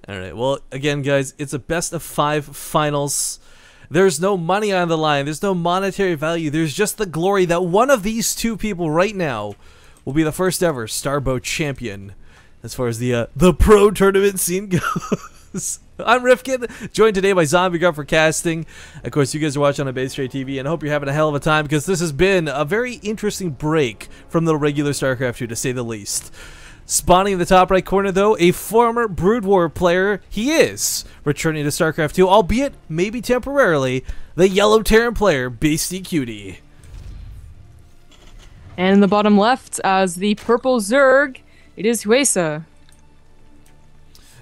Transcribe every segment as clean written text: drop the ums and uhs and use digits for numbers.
All right. Well, again, guys, it's a best of 5 finals. There's no money on the line. There's no monetary value. There's just the glory that one of these two people right now will be the first ever STARBOW champion as far as the pro tournament scene goes. I'm Rifkin, joined today by Zombie for casting. Of course, you guys are watching on Beastyqt TV, and I hope you're having a hell of a time because this has been a very interesting break from the regular StarCraft 2, to say the least. Spawning in the top right corner, though, a former Brood War player. He is returning to StarCraft 2, albeit maybe temporarily, the yellow Terran player, Beastyqt. And in the bottom left, as the purple Zerg, it is Heusa.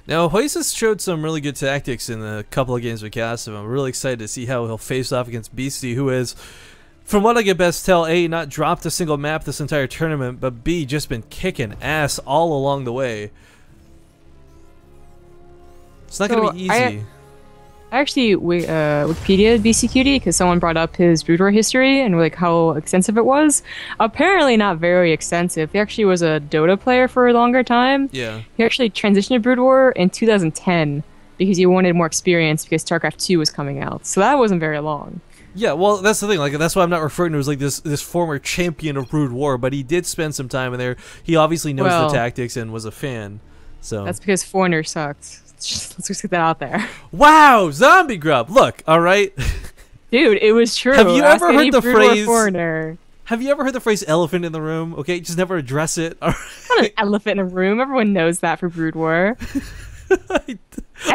Now, Heusa showed some really good tactics in a couple of games we cast him. I'm really excited to see how he'll face off against Beasty, who is, from what I can best tell, A, not dropped a single map this entire tournament, but B, just been kicking ass all along the way. It's not going to be easy. I actually Wikipedia'd Beastyqt because someone brought up his Brood War history and like how extensive it was. Apparently not very extensive. He actually was a Dota player for a longer time. Yeah. He actually transitioned to Brood War in 2010 because he wanted more experience because StarCraft 2 was coming out. So that wasn't very long. Yeah, well, that's the thing. Like, that's why I'm not referring to him as like this former champion of Brood War, but he did spend some time in there. He obviously knows the tactics and was a fan. So that's because Foreigner sucked. Let's just get that out there. Wow, Zombie Grub. Look, all right. Dude, it was true. Have you ever heard the phrase? Foreigner. Have you ever heard the phrase "elephant in the room"? Okay, just never address it. All right? Not an elephant in a room. Everyone knows that for Brood War.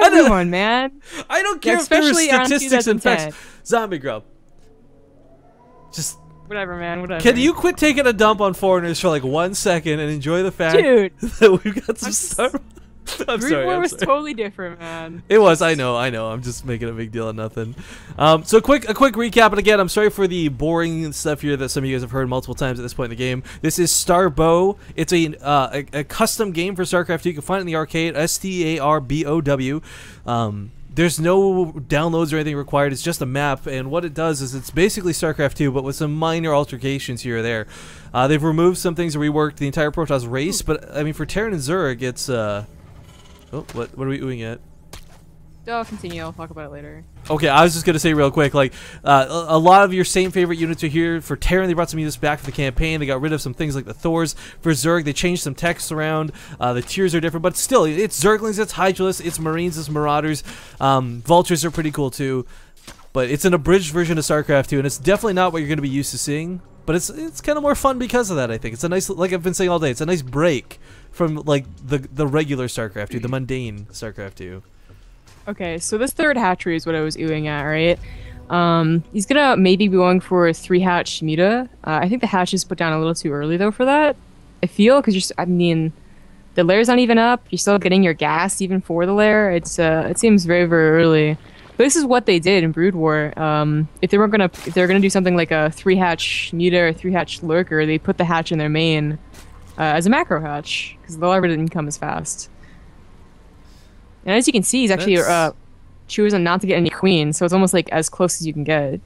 Everyone, man. I don't care if there are statistics and facts. Zombie Grub. Just whatever, man. Whatever. Can you quit taking a dump on foreigners for like 1 second and enjoy the fact that we've got some stuff? I'm Brood sorry. War was totally different, man. It was. I know. I'm just making a big deal of nothing. So a quick recap. And again, I'm sorry for the boring stuff here that some of you guys have heard multiple times at this point in the game. This is STARBOW. It's a custom game for StarCraft 2. You can find it in the arcade. STARBOW. There's no downloads or anything required. It's just a map, and what it does is it's basically StarCraft 2, but with some minor altercations here or there. They've removed some things and reworked the entire Protoss race, but I mean for Terran and Zerg, it's oh, what are we doing at? Oh, continue. I'll talk about it later. Okay, I was just gonna say real quick, like a lot of your same favorite units are here. For Terran, they brought some units back for the campaign. They got rid of some things like the Thors. For Zerg, they changed some text around. The tiers are different, but still, it's Zerglings, it's Hydralisks, it's Marines, it's Marauders. Vultures are pretty cool too, but it's an abridged version of StarCraft 2, and it's definitely not what you're gonna be used to seeing. But it's kind of more fun because of that. I think it's a nice, like I've been saying all day, it's a nice break from like the regular StarCraft 2, the mundane StarCraft 2. Okay, so this third hatchery is what I was oohing at, right? He's gonna maybe be going for a 3-hatch Muta. I think the hatch is put down a little too early though for that. I feel because I mean, the lair's not even up. You're still getting your gas even for the lair. It seems very early. But this is what they did in Brood War. If they're gonna do something like a 3-hatch Muta or 3-hatch Lurker, they put the hatch in their main as a macro hatch because the larva didn't come as fast. And as you can see, he's actually choosing not to get any queens, so it's almost like as close as you can get.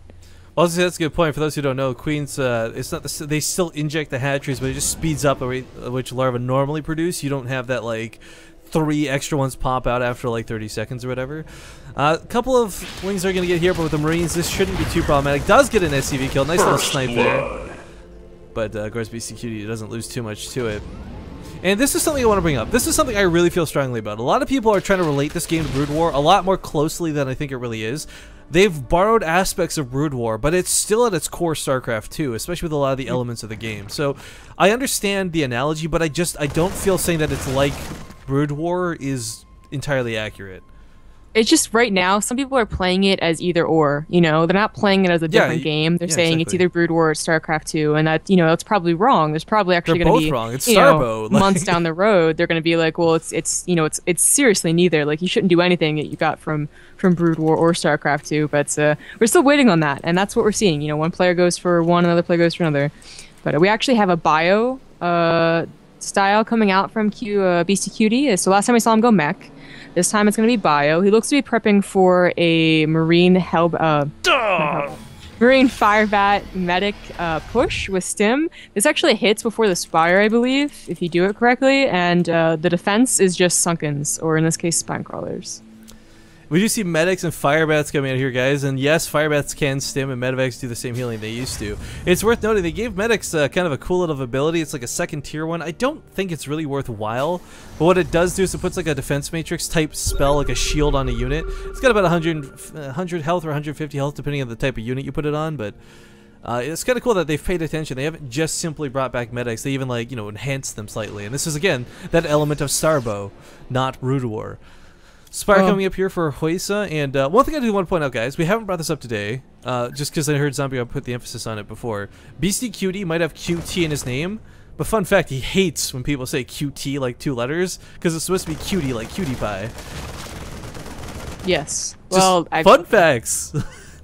Well, that's a good point. For those who don't know, queens, it's not they still inject the hatcheries, but it just speeds up the rate at which larvae normally produce. You don't have that like 3 extra ones pop out after like 30 seconds or whatever. A couple of wings are gonna get here, but with the Marines, this shouldn't be too problematic. Does get an SCV kill, nice little snipe there. But of course, Beastyqt doesn't lose too much to it. And this is something I want to bring up. This is something I really feel strongly about. A lot of people are trying to relate this game to Brood War a lot more closely than I think it really is. They've borrowed aspects of Brood War, but it's still at its core StarCraft 2, especially with a lot of the elements of the game. So I understand the analogy, but I don't feel saying that it's like Brood War is entirely accurate. It's just right now, some people are playing it as either or, you know, they're not playing it as a different game. They're saying it's either Brood War or StarCraft 2, and that, you know, that's probably wrong. There's probably actually going to be, wrong. It's STARBOW. Months down the road, they're going to be like, well, it's you know, it's seriously neither. Like, you shouldn't do anything that you got from Brood War or StarCraft 2, but we're still waiting on that, and that's what we're seeing. You know, one player goes for one, another player goes for another. But we actually have a bio style coming out from Beastyqt. So last time we saw him go mech. This time it's going to be bio. He looks to be prepping for a Marine Marine Fire Bat Medic push with Stim. This actually hits before the Spire, I believe, if you do it correctly, and the defense is just Sunkens, or in this case, Spine Crawlers. We do see medics and fire bats coming out here, guys, and yes, fire bats can stim and medivacs do the same healing they used to. It's worth noting they gave medics kind of a cool little ability. It's like a second tier one. I don't think it's really worthwhile, but what it does do is it puts like a defense matrix type spell, like a shield on a unit. It's got about 100 health or 150 health depending on the type of unit you put it on, but it's kind of cool that they've paid attention. They haven't just simply brought back medics, they even like, you know, enhanced them slightly. And this is again that element of STARBOW, not Brood War. Spire coming up here for Heusa, and one thing I do want to point out, guys, we haven't brought this up today, just because I heard Zombie put the emphasis on it before. Beastyqt might have QT in his name, but fun fact, he hates when people say QT like 2 letters, because it's supposed to be cutie like cutie pie. Yes. Just well, fun facts.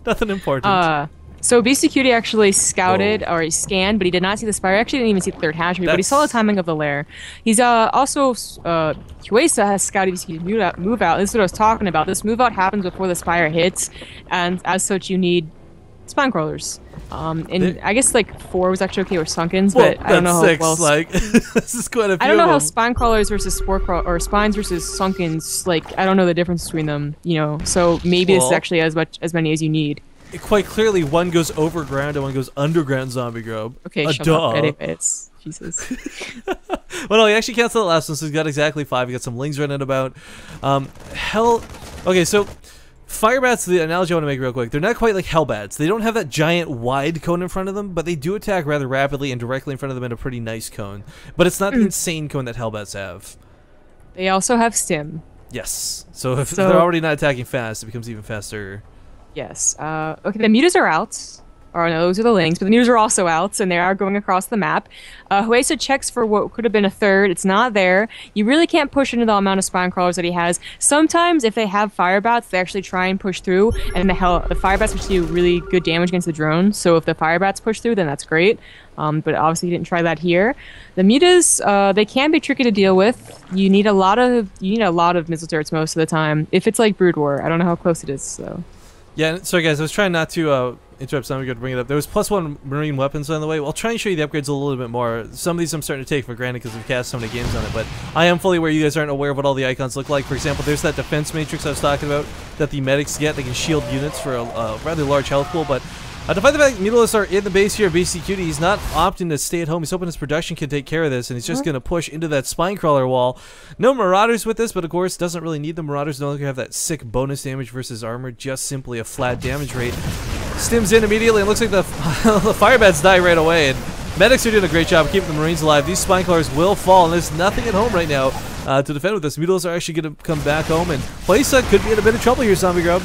Nothing important. So Beastyqt actually scouted or he scanned, but he did not see the Spire. Actually, didn't even see the third hatchery, but he saw the timing of the lair. He's also Heusa has scouted Beastyqt move out. This is what I was talking about. This move out happens before the Spire hits, and as such, you need Spine Crawlers. And I guess like 4 was actually okay with Sunkens, but I don't know how 6, well. Like this is quite a few. I don't know of how them. Spine Crawlers versus or Spines versus Sunkens. Like I don't know the difference between them. You know, so maybe this is actually as many as you need. Quite clearly, one goes overground and one goes underground, Zombie Grub. Okay, shut up. Anyways, Jesus. Well, no, he actually canceled the last one, so he's got exactly 5. He got some lings running about. Okay, so Firebats, the analogy I want to make real quick, they're not quite like Hellbats. They don't have that giant wide cone in front of them, but they do attack rather rapidly and directly in front of them in a pretty nice cone. But it's not the insane cone that Hellbats have. They also have Stim. Yes. So if they're already not attacking fast, it becomes even faster. Yes. Okay, the mutas are out. Or no, those are the lings, but the mutas are also out, and they are going across the map. Heusa checks for what could have been a third. It's not there. You really can't push into the amount of Spine Crawlers that he has. Sometimes, if they have Firebats, they actually try and push through, and the Firebats actually do really good damage against the drone. So if the Firebats push through, then that's great. But obviously, he didn't try that here. The mutas, they can be tricky to deal with. You need a lot of missile turrets most of the time. If it's like Brood War, I don't know how close it is. So. Yeah, sorry guys, I was trying not to interrupt Zombie to bring it up. There was +1 marine weapons on the way. I'll try and show you the upgrades a little bit more. Some of these I'm starting to take for granted because we've cast so many games on it, but I am fully aware you guys aren't aware of what all the icons look like. For example, there's that defense matrix I was talking about that the medics get. They can shield units for a rather large health pool, but despite the fact that Mutalists are in the base here of Beastyqt, he's not opting to stay at home. He's hoping his production can take care of this, and he's just going to push into that Spine Crawler wall. No Marauders with this, but of course doesn't really need the Marauders. No longer have that sick bonus damage versus armor, just simply a flat damage rate. Stims in immediately, and looks like the, the Firebats die right away, and medics are doing a great job of keeping the Marines alive. These Spine Crawlers will fall, and there's nothing at home right now to defend with this. Mutalists are actually going to come back home, and Heusa could be in a bit of trouble here, Zombie Grub.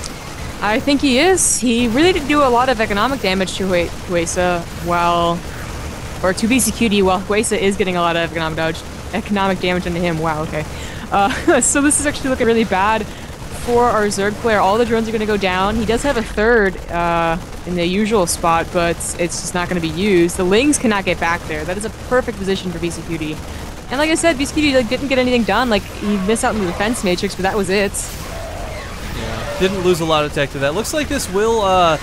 I think he is. He really did do a lot of economic damage to Heusa or to Beastyqt, while Heusa is getting a lot of economic damage into him. Wow, okay. So this is actually looking really bad for our Zerg player. All the drones are going to go down. He does have a third in the usual spot, but it's just not going to be used. The Lings cannot get back there. That is a perfect position for Beastyqt. And like I said, Beastyqt didn't get anything done. Like, he missed out on the defense matrix, but that was it. Didn't lose a lot of tech to that. Looks like this will, I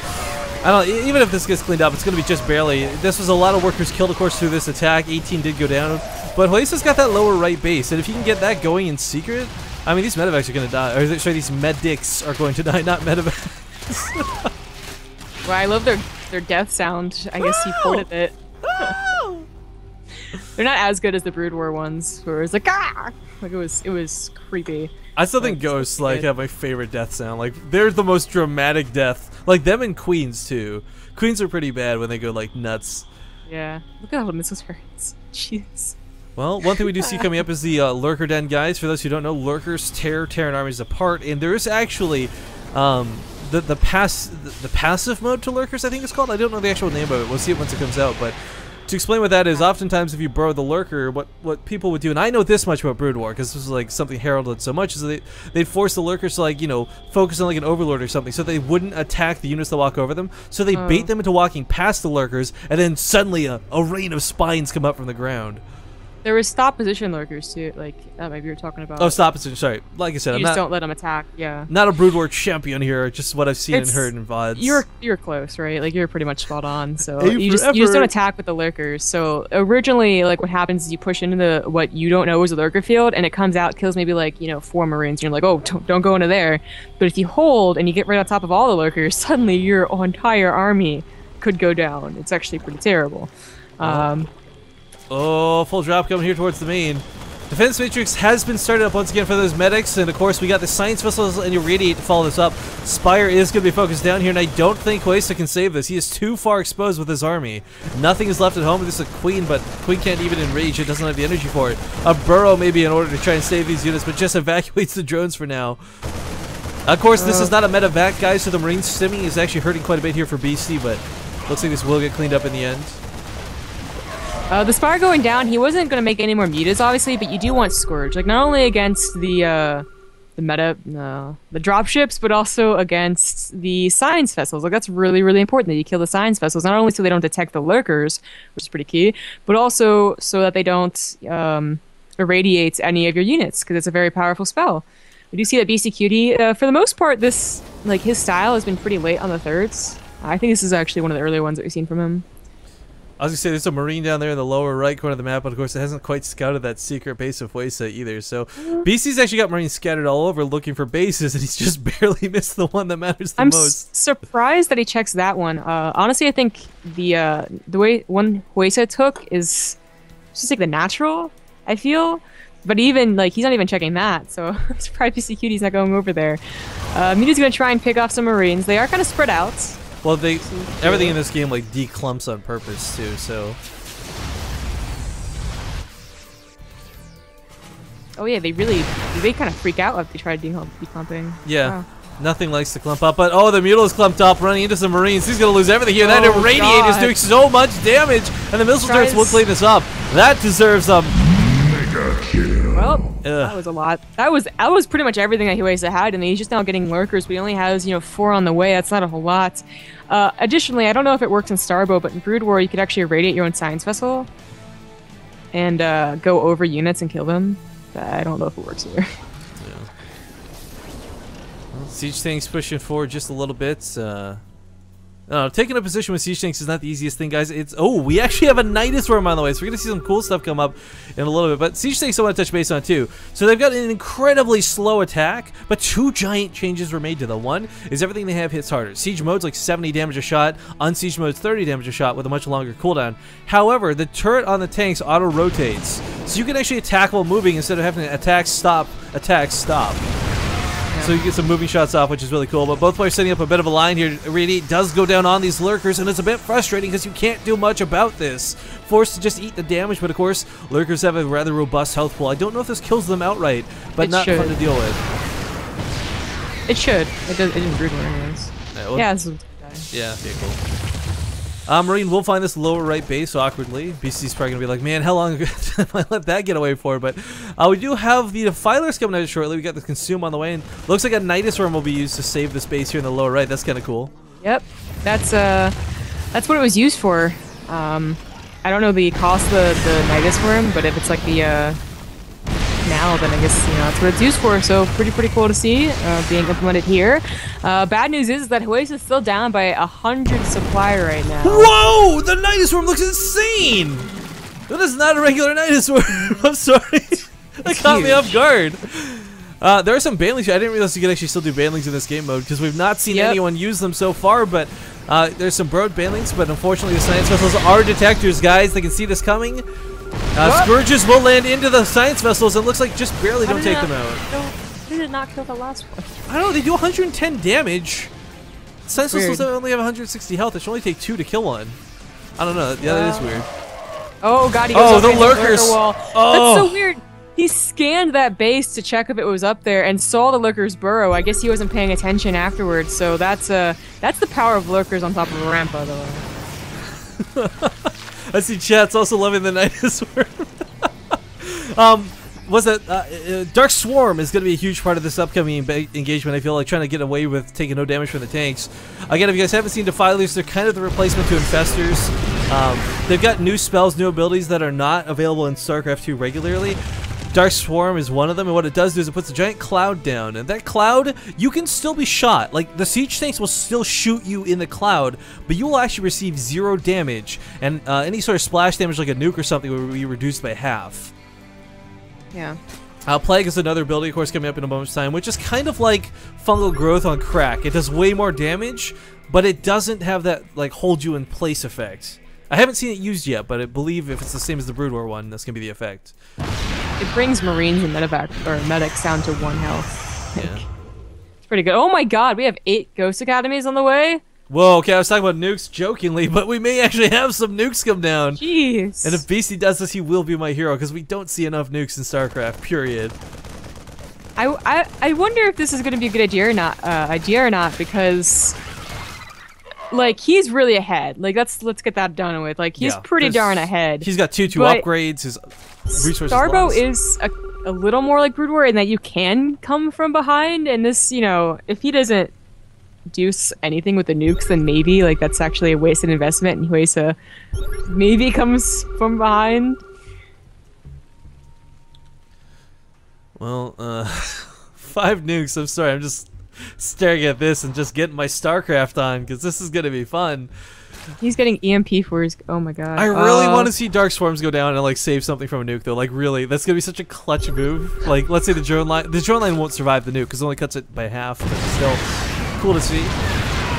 don't know, even if this gets cleaned up, it's going to be just barely. This was a lot of workers killed, of course, through this attack. 18 did go down. But Heusa's got that lower right base, and if you can get that going in secret, I mean, these medevacs are going to die. Or, sorry, these medics are going to die, not medevacs. Well, I love their death sound. I guess he quoted it. They're not as good as the Brood War ones, where it's like, ah! Like, it was creepy. I still think Ghosts have my favorite death sound. Like, they're the most dramatic death. Like them and Queens too. Queens are pretty bad when they go like nuts. Yeah, look at all the missile turrets. Jeez. Well, one thing we do see coming up is the Lurker Den, guys. For those who don't know, Lurkers tear Terran armies apart, and there is actually the passive mode to Lurkers, I think it's called. I don't know the actual name of it. We'll see it once it comes out, but. To explain what that is, oftentimes if you burrow the Lurker, what people would do, and I know this much about Brood War because this was like something heralded so much, is that they'd force the Lurkers to, like, you know, focus on like an Overlord or something, so they wouldn't attack the units that walk over them. So they bait them into walking past the Lurkers, and then suddenly a rain of spines come up from the ground. There was stop position lurkers too, like that maybe you're talking about. Oh, stop position. Sorry. Like I said, You I'm just not don't let them attack. Yeah. not a Brood War champion here. Just what I've seen and heard in VODs. You're close, right? Like you're pretty much spot on. So Hey, you just don't attack with the lurkers. So originally, like what happens is you push into the what you don't know is a lurker field, and it comes out, kills maybe like 4 Marines. And you're like, oh, don't go into there. But if you hold and you get right on top of all the lurkers, suddenly your entire army could go down. It's actually pretty terrible. Oh, full drop coming here towards the main. Defense Matrix has been started up once again for those medics, and of course we got the Science Vessels and Irradiate to follow this up. Spire is going to be focused down here, and I don't think Heusa can save this. He is too far exposed with his army. Nothing is left at home. This is a Queen, but Queen can't even enrage. It doesn't have the energy for it. A Burrow maybe in order to try and save these units, but just evacuates the drones for now. Of course, this is not a medevac, guys, so the Marine stimming is actually hurting quite a bit here for Beasty, but looks like this will get cleaned up in the end. The Spire going down, he wasn't going to make any more mutas, obviously, but you do want Scourge. Like, not only against the dropships, but also against the Science Vessels. Like, that's really, really important that you kill the Science Vessels, not only so they don't detect the lurkers, which is pretty key, but also so that they don't irradiate any of your units, because it's a very powerful spell. We do see that Beastyqt, for the most part, this, like, his style has been pretty late on the thirds. I think this is actually one of the earlier ones that we've seen from him. I was going to say, there's a Marine down there in the lower right corner of the map, but of course it hasn't quite scouted that secret base of Heusa either. So BC's actually got Marines scattered all over looking for bases, and he's just barely missed the one that matters the most. I'm surprised that he checks that one. Honestly, I think the way one Heusa took is just like the natural, I feel. But even, like, he's not even checking that, so I'm surprised Beastyqt's not going over there. Muta's going to try and pick off some Marines. They are kind of spread out. Well, everything in this game like declumps on purpose too. So. Oh yeah, they kind of freak out if they try declumping. Yeah, wow. Nothing likes to clump up, but oh, the Mutila's clumped up, running into some Marines. He's gonna lose everything here. That Irradiate is doing so much damage, and the missile turrets will clean this up. That deserves some. Well, that was a lot. That was pretty much everything that Heusa had, and he's just now getting lurkers, but he only has 4 on the way. That's not a whole lot. Additionally, I don't know if it works in STARBOW, but in Brood War you could actually irradiate your own Science Vessel and go over units and kill them. I don't know if it works here. Yeah. Well, Siege Tanks pushing forward just a little bit. Taking a position with Siege Tanks is not the easiest thing, guys. We actually have a Nidus Worm on the way, so we're going to see some cool stuff come up in a little bit. But Siege Tanks I want to touch base on too. So they've got an incredibly slow attack, but 2 giant changes were made to them. One is everything they have hits harder. Siege mode's like 70 damage a shot, unsiege mode's 30 damage a shot with a much longer cooldown. However, the turret on the tanks auto-rotates, so you can actually attack while moving instead of having to attack, stop, attack, stop. So you get some moving shots off, which is really cool. But both players setting up a bit of a line here. Irradiate does go down on these lurkers, and it's a bit frustrating because you can't do much about this. Forced to just eat the damage, but of course, lurkers have a rather robust health pool. I don't know if this kills them outright, but not fun to deal with. It should. It didn't Brood War anyways. Yeah, this is yeah, cool. Marine will find this lower right base awkwardly. BC's probably going to be like, man, how long did I let that get away for? But we do have the Defilers coming out shortly. We got the Consume on the way, and looks like a Nidus Worm will be used to save this base here in the lower right. That's kind of cool. Yep, that's what it was used for. I don't know the cost of the Nidus Worm, but if it's like the now, then I guess that's what it's used for. So pretty cool to see being implemented here. Bad news is that Heusa is still down by 100 supply right now. Whoa! The Nidus Worm looks insane. That is not a regular Nidus Worm. I'm sorry. That caught me off guard. There are some banlings. I didn't realize you could actually still do banlings in this game mode because we've not seen anyone use them so far. But there's some broad banlings, but unfortunately the Science Vessels are detectors, guys. They can see this coming. Scourges will land into the Science Vessels. It looks like just barely don't take them out. How did it not kill the last one? I don't know. They do 110 damage. Science Vessels only have 160 health. It should only take 2 to kill one. I don't know. Yeah, that is weird. Oh god, he goes the lurkers. Wall. That's so weird. He scanned that base to check if it was up there and saw the lurkers burrow. I guess he wasn't paying attention afterwards. So that's the power of lurkers on top of a ramp, by the way. I see chat's also loving the Nidus Worm. was that Dark Swarm is going to be a huge part of this upcoming engagement. I feel like trying to get away with taking no damage from the tanks. Again, if you guys haven't seen Defilers, they're kind of the replacement to Infestors. They've got new spells, new abilities that are not available in StarCraft 2 regularly. Dark Swarm is one of them, and what it does is it puts a giant cloud down, and that cloud, you can still be shot. Like, the siege tanks will still shoot you in the cloud, but you will actually receive 0 damage, and any sort of splash damage like a nuke or something will be reduced by half. Yeah. Plague is another ability, of course, coming up in a moment's time, which is kind of like fungal growth on crack. It does way more damage, but it doesn't have that, like, hold you in place effect. I haven't seen it used yet, but I believe if it's the same as the Brood War one, that's going to be the effect. It brings Marines and medics down to 1 health. Yeah. It's pretty good. Oh my god, we have 8 Ghost Academies on the way? Whoa, okay, I was talking about nukes jokingly, but we may actually have some nukes come down. Jeez. And if Beasty does this, he will be my hero, because we don't see enough nukes in StarCraft, period. I wonder if this is going to be a good idea or not, because... like, he's really ahead. Like, let's get that done with. Like, he's pretty darn ahead. He's got 2/2 upgrades. His resources. STARBOW is a little more like Brood War in that you can come from behind, and this, you know, if he doesn't do anything with the nukes, then maybe, like, that's actually a wasted investment, and Heusa maybe comes from behind. Well, 5 nukes. I'm sorry, I'm just staring at this and just getting my StarCraft on, because this is gonna be fun. He's getting EMP for his. Oh my god. I really want to see Dark Swarms go down and like save something from a nuke, though. Like, really, that's gonna be such a clutch move. Like, let's say the drone line. The drone line won't survive the nuke because it only cuts it by half, but it's still cool to see.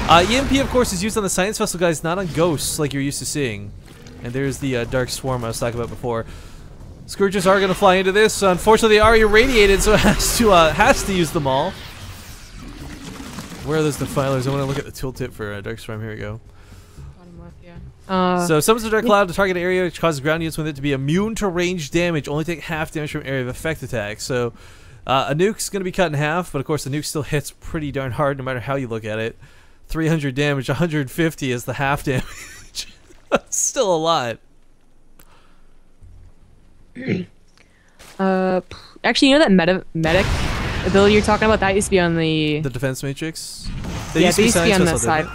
EMP, of course, is used on the Science Vessel guys, not on ghosts like you're used to seeing. And there's the Dark Swarm I was talking about before. Scourges are gonna fly into this. Unfortunately, they are irradiated, so it has to use them all. Where are those Defilers? I want to look at the tooltip for Dark Swarm. Here we go. Bottom left, yeah. So summons a dark cloud to target an area which causes ground units with it to be immune to range damage. Only take half damage from area of effect attacks. So a nuke's going to be cut in half, but of course the nuke still hits pretty darn hard no matter how you look at it. 300 damage, 150 is the half damage. That's still a lot. Actually, you know that medic ability you're talking about? That used to be on the Defense Matrix? They used to be on the side.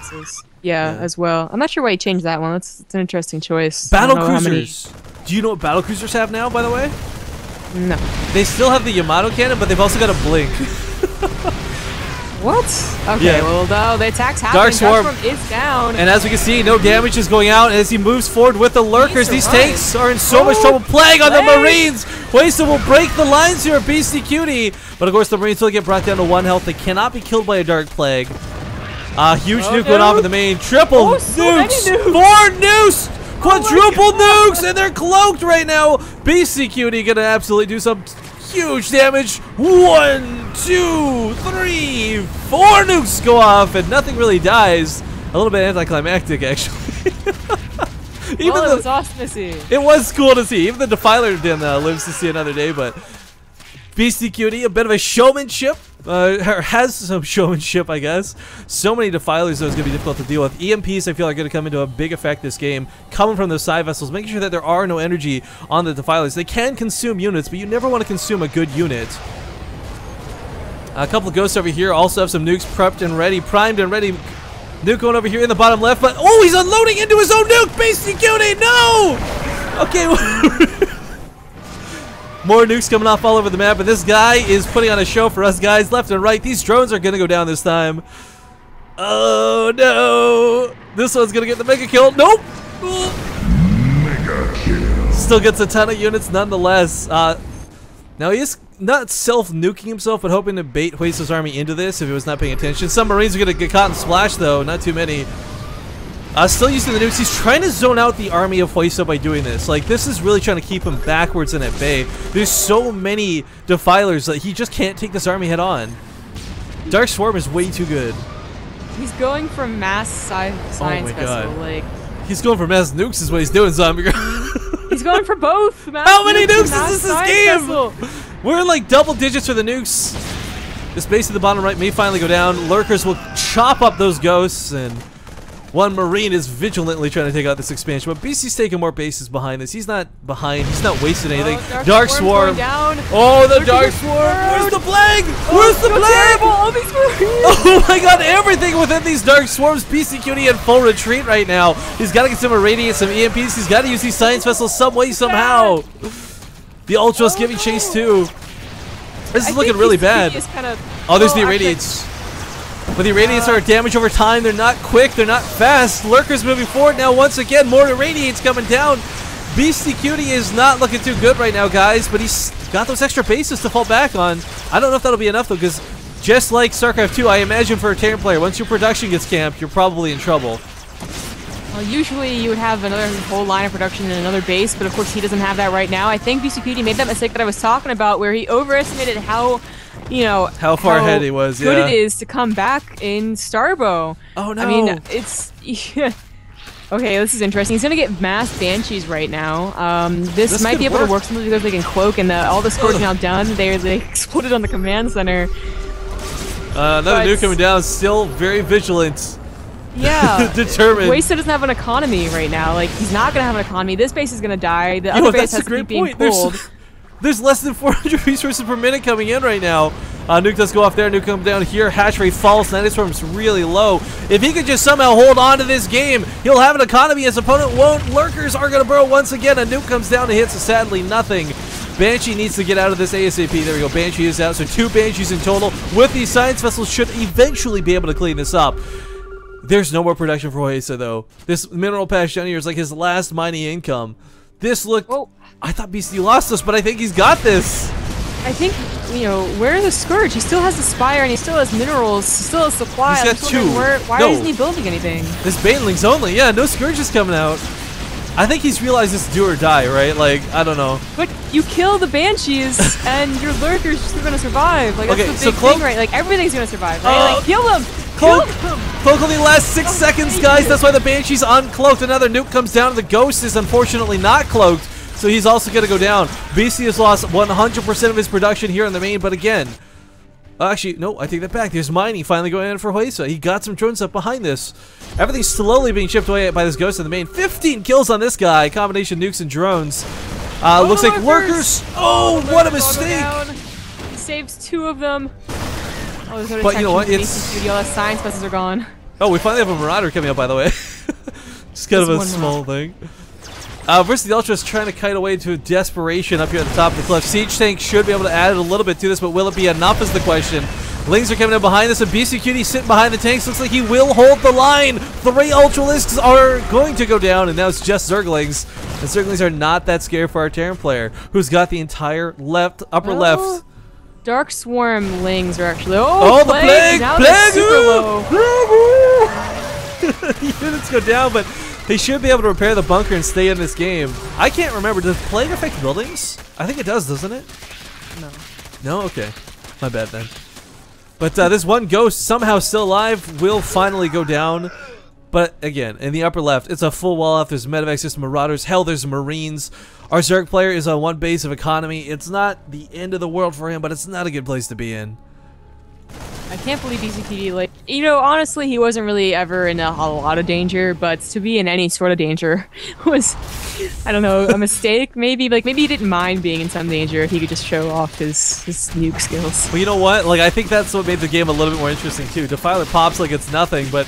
Yeah, as well. I'm not sure why he changed that one. It's an interesting choice. Battle Cruisers! Do you know what Battle Cruisers have now, by the way? No. They still have the Yamato cannon, but they've also got a blink. What? Okay, yeah. well, no, the attack's happening. Dark Swarm is down. And as we can see, no damage is going out. And as he moves forward with the Lurkers, these tanks are in so much trouble. Plague on the Marines! Heusa will break the lines here at Beastyqt. But of course, the Marines will get brought down to 1 health. They cannot be killed by a Dark Plague. Huge nuke going off in the main. Triple nukes! 4 nukes! Quadruple nukes! And they're cloaked right now. Beastyqt gonna absolutely do some huge damage. 1, 2, 3, 4 nukes go off, and nothing really dies. A little bit anticlimactic, actually. It was awesome to see. It was cool to see. Even the Defiler lives to see another day, but Beastyqt, a bit of a showmanship. Has some showmanship, I guess. So many Defilers, though, is going to be difficult to deal with. EMPs, I feel, are going to come into a big effect this game, coming from those side vessels, making sure that there are no energy on the Defilers. They can consume units, but you never want to consume a good unit. A couple of ghosts over here also have some nukes prepped and ready, primed and ready. Nuke going over here in the bottom left, but oh, he's unloading into his own nuke! Beastyqt, no! Okay, more nukes coming off all over the map, and this guy is putting on a show for us guys left and right. These drones are going to go down this time. Oh, no. This one's going to get the mega kill. Nope. Mega kill. Still gets a ton of units nonetheless. Now, he is not self-nuking himself, but hoping to bait Heusa's army into this if he was not paying attention. Some Marines are going to get caught in splash, though. Not too many. Still using the nukes. He's trying to zone out the army of Heusa by doing this. Like, this is really trying to keep him backwards and at bay. There's so many Defilers that he just can't take this army head on. Dark Swarm is way too good. He's going for mass science vessel. Like, he's going for mass nukes is what he's doing, Zombie Girl. He's going for both. How many nukes is this game? Vessel. We're in like double digits for the nukes. This base at the bottom right may finally go down. Lurkers will chop up those ghosts, and One Marine is vigilantly trying to take out this expansion, but Beasty's taking more bases behind this. He's not behind. He's not wasting anything. Dark Swarm. Oh, the Dark Swarm. Where's the Plague? Where's the Plague? Oh my god, everything within these Dark Swarms. Beastyqt in full retreat right now. He's got to get some Irradiate, some EMPs. He's got to use these Science Vessels some way, somehow. The Ultra's giving chase too. This is looking really bad. Oh, there's the Irradiates. But the Irradiates are damage over time. They're not quick. They're not fast. Lurker's moving forward now. Once again, more Irradiates coming down. Beastyqt is not looking too good right now, guys. But he's got those extra bases to fall back on. I don't know if that'll be enough, though, because just like StarCraft 2, I imagine for a Terran player, once your production gets camped, you're probably in trouble. Well, usually you would have another whole line of production in another base, but of course he doesn't have that right now. I think Beastyqt made that mistake that I was talking about, where he overestimated how, you know, how far ahead he was. Good it is to come back in STARBOW. Oh no! I mean, it's okay. This is interesting. He's gonna get mass Banshees right now. This might be able to work simply because they can cloak, and all the scores are now done. They exploded on the command center. Another nuke coming down. Still very vigilant. Yeah, determined. Heusa doesn't have an economy right now. Like, he's not gonna have an economy. This base is gonna die. The other base has to keep being pulled. There's less than 400 resources per minute coming in right now. Nuke does go off there. Nuke comes down here. Hatch rate falls. Nightstorm's really low. If he could just somehow hold on to this game, he'll have an economy. His opponent won't. Lurkers are gonna burrow once again. A nuke comes down and hits. Sadly, nothing. Banshee needs to get out of this ASAP. There we go. Banshee is out. So 2 Banshees in total. With these Science Vessels, should eventually be able to clean this up. There's no more production for Heusa, though. This mineral patch down here is like his last mining income. This looked... Whoa. I thought Beasty lost us, but I think he's got this. I think, you know, where's the Scourge? He still has the Spire, and he still has minerals. He still has supply. He's got 2. Why isn't he building anything? This Banelings only. Yeah, no Scourge is coming out. I think he's realized it's do or die, right? Like, I don't know. But you kill the Banshees, and your Lurker's still gonna survive. Like, that's the big thing, right? Like, everything's gonna survive, right? Like, kill them! Cloak only lasts 6 seconds, guys. That's why the Banshee's uncloaked. Another nuke comes down. The Ghost is unfortunately not cloaked, so he's also going to go down. Beasty has lost 100% of his production here in the main, but again... Actually, no, I take that back. There's mining finally going in for Heusa. He got some drones up behind this. Everything's slowly being chipped away by this Ghost in the main. 15 kills on this guy. Combination nukes and drones. Looks like Lurkers. Oh, what a mistake. He saves 2 of them. Oh, but you know what? It's all the Science Vessels are gone. Oh, we finally have a Marauder coming up, by the way. Just kind of a small thing. Versus the Ultras trying to kite away to desperation up here at the top of the cliff. Siege Tank should be able to add a little bit to this, but will it be enough is the question. Lings are coming in behind us, and Beastyqt sitting behind the tanks. Looks like he will hold the line. 3 Ultralisks are going to go down, and now it's just Zerglings. And Zerglings are not that scary for our Terran player, who's got the entire upper left. Dark Swarm Lings are actually... Oh, the Plague! Now Plague! Super low. Units go down, but they should be able to repair the bunker and stay in this game. I can't remember. Does Plague affect buildings? I think it does, doesn't it? No. No? Okay. My bad then. But this one Ghost, somehow still alive, will finally go down. But again, in the upper left, it's a full wall off. There's medevacs, there's Marauders, hell, there's Marines. Our Zerg player is on 1 base of economy. It's not the end of the world for him, but it's not a good place to be in. I can't believe Beastyqt, like, you know, honestly, he wasn't really ever in a lot of danger, but to be in any sort of danger was, I don't know, a mistake, maybe. Like, maybe he didn't mind being in some danger if he could just show off his nuke skills. Well, you know what? Like, I think that's what made the game a little bit more interesting, too. Defiler pops like it's nothing, but...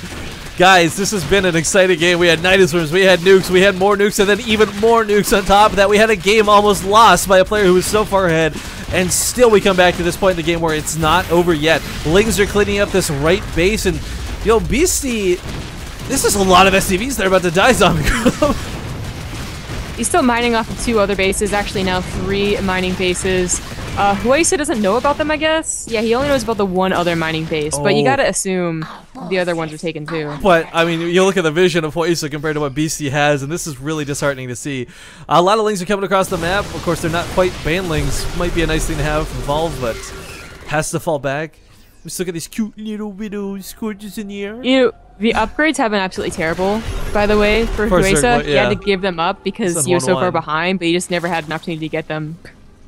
Guys, this has been an exciting game. We had Nightstorms, we had nukes, we had more nukes, and then even more nukes on top of that. We had a game almost lost by a player who was so far ahead, and still we come back to this point in the game where it's not over yet. Lings are cleaning up this right base, and, yo, Beasty, this is a lot of SCVs that are about to die, Zombie Girl. He's still mining off of 2 other bases, actually now 3 mining bases. Heusa doesn't know about them, I guess. Yeah, he only knows about the 1 other mining base, but you gotta assume the other ones are taken too. But, I mean, you look at the vision of Heusa compared to what Beasty has, and this is really disheartening to see. A lot of Lings are coming across the map. Of course, they're not quite Banelings. Might be a nice thing to have involved, but has to fall back. Let's look at these cute little widow scourges in the air. You know, the upgrades have been absolutely terrible, by the way, for Heusa. He had to give them up because he was so far behind, but he just never had an opportunity to get them.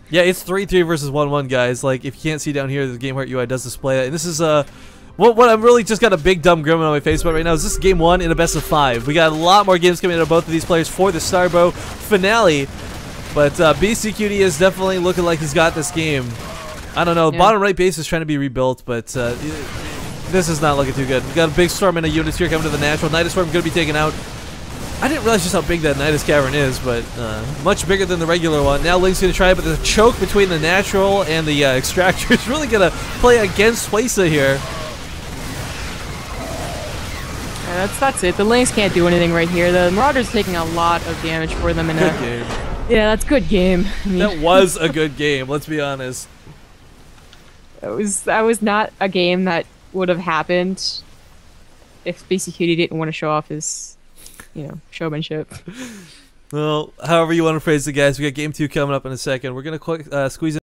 Yeah, it's 3-3 versus 1-1, guys. Like, if you can't see down here, the Game Heart UI does display that. And this is What I'm really just got a big dumb grin on my face about right now is this is game 1 in a best of 5. We got a lot more games coming out of both of these players for the STARBOW finale. But Beastyqt is definitely looking like he's got this game. I don't know. Yeah. Bottom right base is trying to be rebuilt, but this is not looking too good. We got a big storm and a unit here coming to the natural. Nidus Swarm going to be taken out. I didn't realize just how big that Nidus Cavern is, but much bigger than the regular one. Now Link's going to try it, but the choke between the natural and the extractor is really going to play against Heusa here. Yeah, that's it. The Lynx can't do anything right here. The Marauder's taking a lot of damage for them. In good game. Yeah, that's good game. I mean, that was a good game, let's be honest. That was not a game that would have happened if Beastyqt didn't want to show off his, showmanship. Well, however you want to phrase it, guys, we got game 2 coming up in a second. We're gonna squeeze in